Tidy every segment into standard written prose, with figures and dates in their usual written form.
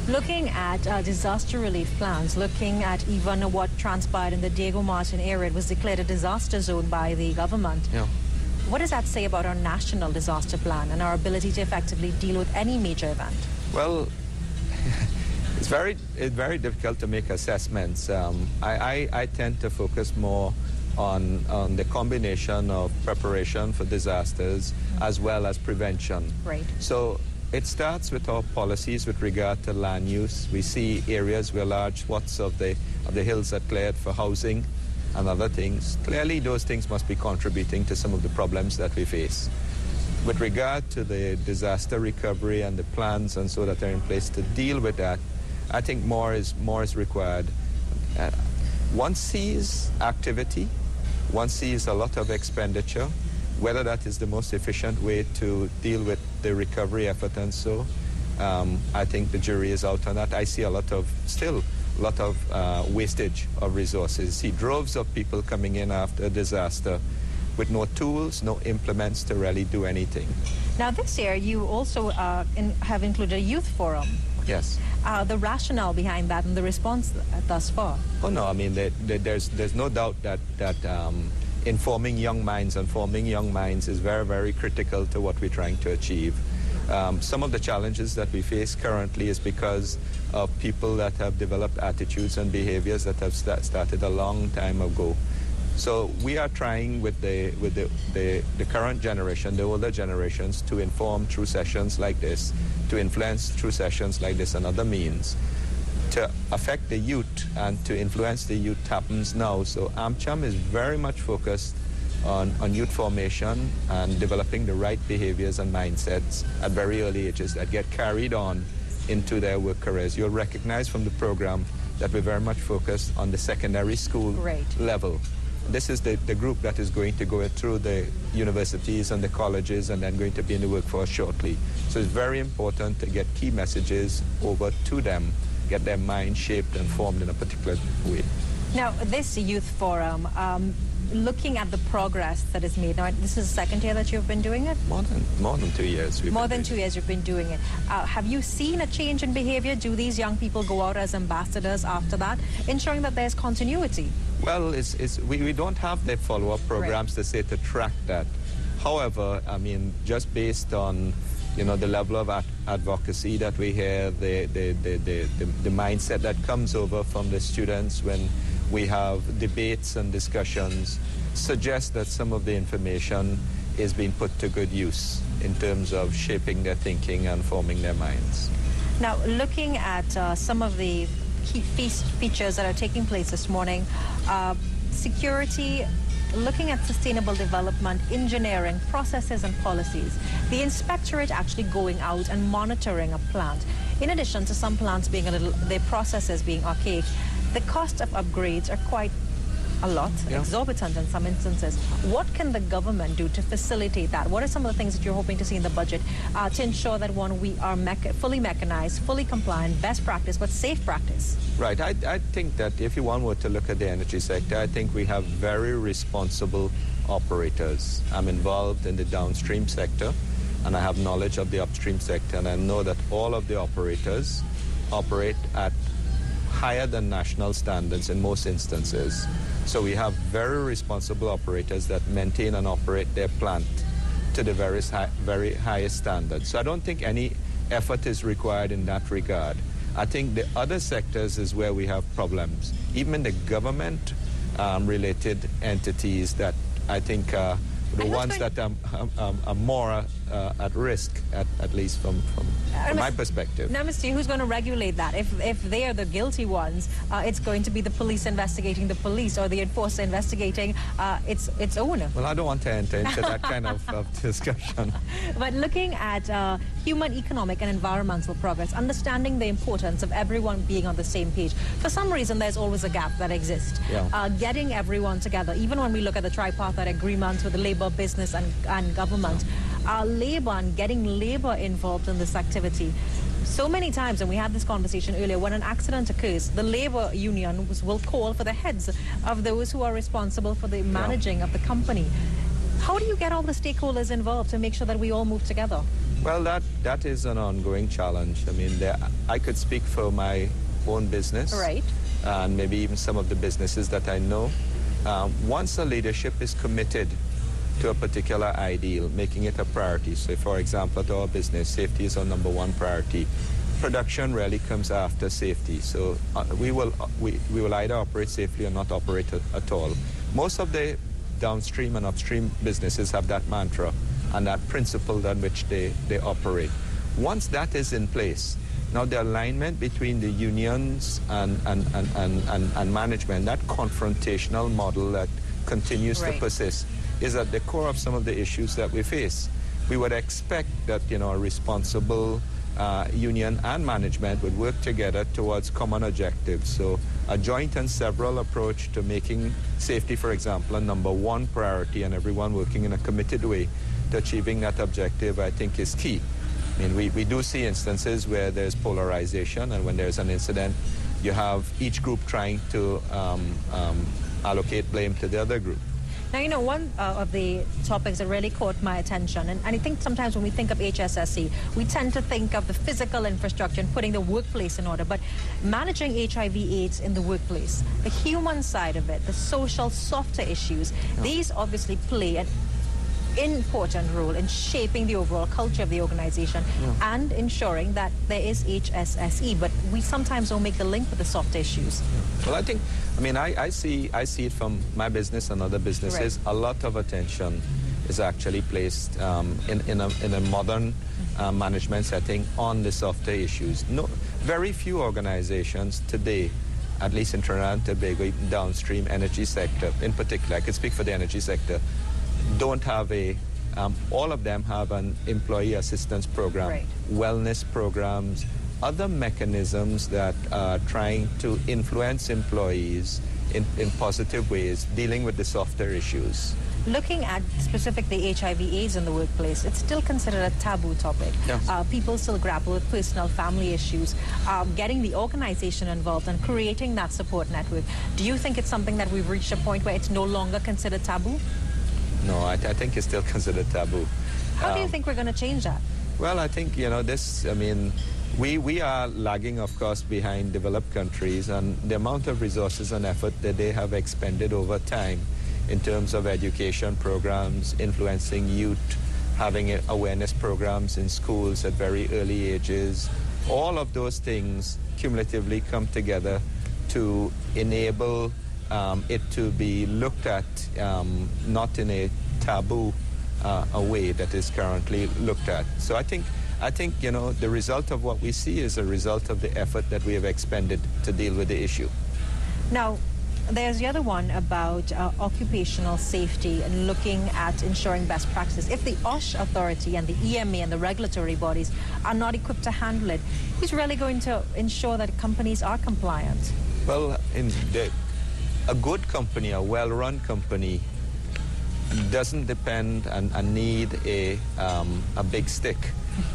Looking at disaster relief plans, looking at even what transpired in the Diego Martin area, it was declared a disaster zone by the government. Yeah. What does that say about our national disaster plan and our ability to effectively deal with any major event? Well, it's very difficult to make assessments. I tend to focus more on the combination of preparation for disasters as well as prevention. Right. So it starts with our policies with regard to land use. We see areas where large swaths of the hills are cleared for housing and other things. Clearly, those things must be contributing to some of the problems that we face. With regard to the disaster recovery and the plans and so that are in place to deal with that, I think more is required. One sees activity, one sees a lot of expenditure. Whether that is the most efficient way to deal with the recovery effort and so, I think the jury is out on that. I see still a lot of wastage of resources. See droves of people coming in after a disaster with no tools, no implements to really do anything. Now this year you also have included a youth forum. Yes. The rationale behind that and the response thus far? Oh no, I mean there's no doubt that informing young minds and forming young minds is very, very critical to what we're trying to achieve. Some of the challenges that we face currently is because of people that have developed attitudes and behaviors that have started a long time ago. So we are trying with the current generation, the older generations, to inform through sessions like this, to influence through sessions like this and other means. To affect the youth and to influence the youth happens now. So AmCham is very much focused on youth formation and developing the right behaviors and mindsets at very early ages that get carried on into their work careers. You'll recognize from the program that we're very much focused on the secondary school level. This is the group that is going to go through the universities and the colleges and then going to be in the workforce shortly. So it's very important to get key messages over to them, get their mind shaped and formed in a particular way. Now, this youth forum, looking at the progress that is made, now this is the second year that you've been doing it? More than 2 years. More than 2 years you've been doing it. Have you seen a change in behavior? Do these young people go out as ambassadors after that, ensuring that there's continuity? Well, we don't have the follow-up programs to say to track that. However, I mean, just based on the level of advocacy that we hear, the mindset that comes over from the students when we have debates and discussions suggests that some of the information is being put to good use in terms of shaping their thinking and forming their minds. Now, looking at some of the key features that are taking place this morning, security, looking at sustainable development, engineering, processes and policies, the inspectorate actually going out and monitoring a plant. In addition to some plants being their processes being archaic, the cost of upgrades are quite a lot, exorbitant in some instances. What can the government do to facilitate that? What are some of the things that you're hoping to see in the budget to ensure that, one, we are fully mechanized, fully compliant, best practice, but safe practice? Right. I think that if one were to look at the energy sector, I think we have very responsible operators. I'm involved in the downstream sector, and I have knowledge of the upstream sector, and I know that all of the operators operate at higher than national standards in most instances. So we have very responsible operators that maintain and operate their plant to the very highest standards. So I don't think any effort is required in that regard. I think the other sectors is where we have problems. Even in the government related entities that I think the ones that are more at risk, at least from my perspective. Now, Mr. Who's going to regulate that? If they are the guilty ones, it's going to be the police investigating the police or the enforcer investigating its owner. Well, I don't want to enter into that kind of discussion. But looking at human, economic and environmental progress, understanding the importance of everyone being on the same page. For some reason, there's always a gap that exists. Yeah. Getting everyone together, even when we look at the tripartite agreement with the labor, business and government, labor and getting labor involved in this activity. So many times, and we had this conversation earlier, when an accident occurs, the labor unions will call for the heads of those who are responsible for the managing of the company. How do you get all the stakeholders involved to make sure that we all move together? Well, that is an ongoing challenge. I mean, I could speak for my own business. Right. And maybe even some of the businesses that I know. Once a leadership is committed to a particular ideal, making it a priority. So, for example, at our business, safety is our number one priority. Production really comes after safety. So we will either operate safely or not operate at all. Most of the downstream and upstream businesses have that mantra and that principle on which they operate. Once that is in place, now the alignment between the unions and management, that confrontational model that continues to persist, is at the core of some of the issues that we face. We would expect that, you know, a responsible union and management would work together towards common objectives. So a joint and several approach to making safety, for example, a number one priority, and everyone working in a committed way to achieving that objective, I think is key. I mean, we do see instances where there's polarization, and when there's an incident, you have each group trying to allocate blame to the other group. Now, you know, one of the topics that really caught my attention, and I think sometimes when we think of HSSE, we tend to think of the physical infrastructure and putting the workplace in order, but managing HIV/AIDS in the workplace, the human side of it, the social, softer issues, these obviously play an important role in shaping the overall culture of the organization and ensuring that there is HSSE, but we sometimes don't make the link with the soft issues. Well, I see it from my business and other businesses. A lot of attention is actually placed in a modern management setting on the softer issues. Very few organizations today, at least in Trinidad and Tobago, downstream energy sector in particular, I could speak for the energy sector, don't have all of them have an employee assistance program, wellness programs, other mechanisms that are trying to influence employees in positive ways, dealing with the softer issues. Looking at specifically HIV/AIDS in the workplace, it's still considered a taboo topic. Yes. People still grapple with personal family issues. Getting the organization involved and creating that support network, do you think it's something that we've reached a point where it's no longer considered taboo? No, I think it's still considered taboo. How do you think we're going to change that? Well, I think, you know, we are lagging, of course, behind developed countries, and the amount of resources and effort that they have expended over time in terms of education programs, influencing youth, having awareness programs in schools at very early ages, all of those things cumulatively come together to enable it to be looked at not in a taboo a way that is currently looked at. So I think, you know, the result of what we see is a result of the effort that we have expended to deal with the issue. Now, there's the other one about occupational safety and looking at ensuring best practices. If the OSH authority and the EMA and the regulatory bodies are not equipped to handle it, who's really going to ensure that companies are compliant? Well, a good company, a well-run company, doesn't depend and need a big stick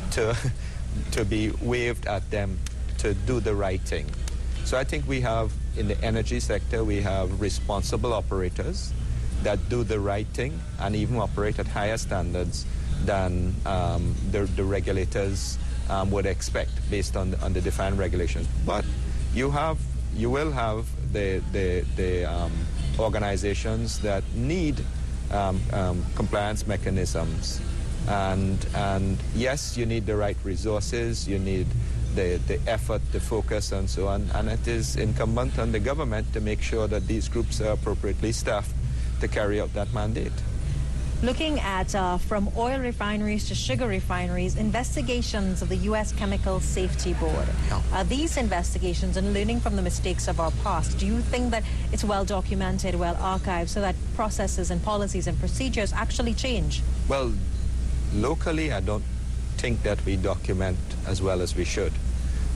to be waved at them to do the right thing. So I think we have, in the energy sector, we have responsible operators that do the right thing and even operate at higher standards than the regulators would expect based on the defined regulations. But you will have the organizations that need compliance mechanisms, and yes, you need the right resources, you need the effort, the focus, and so on, and it is incumbent on the government to make sure that these groups are appropriately staffed to carry out that mandate. Looking at from oil refineries to sugar refineries, investigations of the U.S. Chemical Safety Board. These investigations and learning from the mistakes of our past, do you think that it's well documented, well archived, so that processes and policies and procedures actually change? Well, locally, I don't think that we document as well as we should.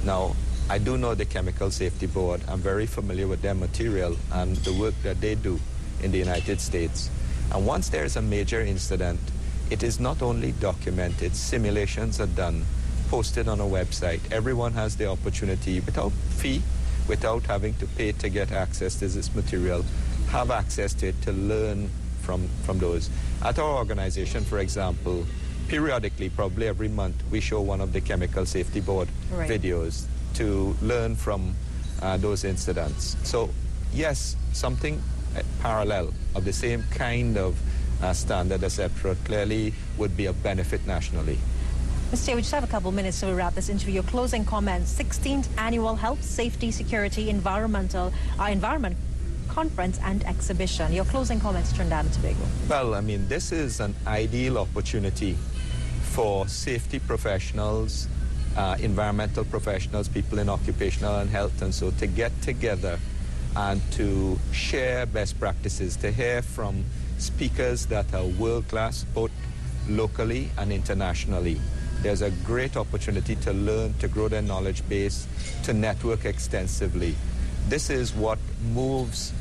Now, I do know the Chemical Safety Board. I'm very familiar with their material and the work that they do in the United States. And once there's a major incident, it is not only documented, simulations are done, posted on a website. Everyone has the opportunity, without fee, without having to pay to get access to this material, have access to it to learn from those. At our organization, for example, periodically, probably every month, we show one of the Chemical Safety Board videos to learn from those incidents. So yes, something parallel of the same kind of standard, etc., clearly would be of benefit nationally. Mr. Chair, we just have a couple minutes to wrap this interview. Your closing comments: 16th Annual Health, Safety, Security, Environment Conference and Exhibition. Your closing comments, Trinidad and Tobago. Well, I mean, this is an ideal opportunity for safety professionals, environmental professionals, people in occupational and health, and so to get together and to share best practices, to hear from speakers that are world-class, both locally and internationally. There's a great opportunity to learn, to grow their knowledge base, to network extensively. This is what moves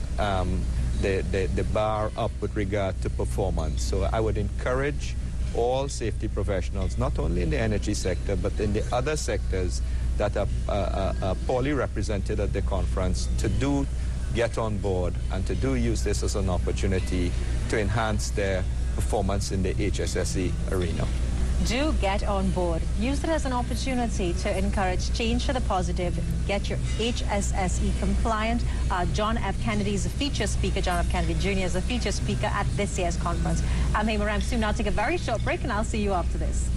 the bar up with regard to performance. So I would encourage all safety professionals, not only in the energy sector, but in the other sectors that are poorly represented at the conference, to get on board and to use this as an opportunity to enhance their performance in the HSSE arena. Do get on board. Use it as an opportunity to encourage change for the positive. Get your HSSE compliant. John F. Kennedy is a feature speaker. John F. Kennedy Jr. is a feature speaker at this year's conference. I'm Hema Ram. Soon I'll take a very short break and I'll see you after this.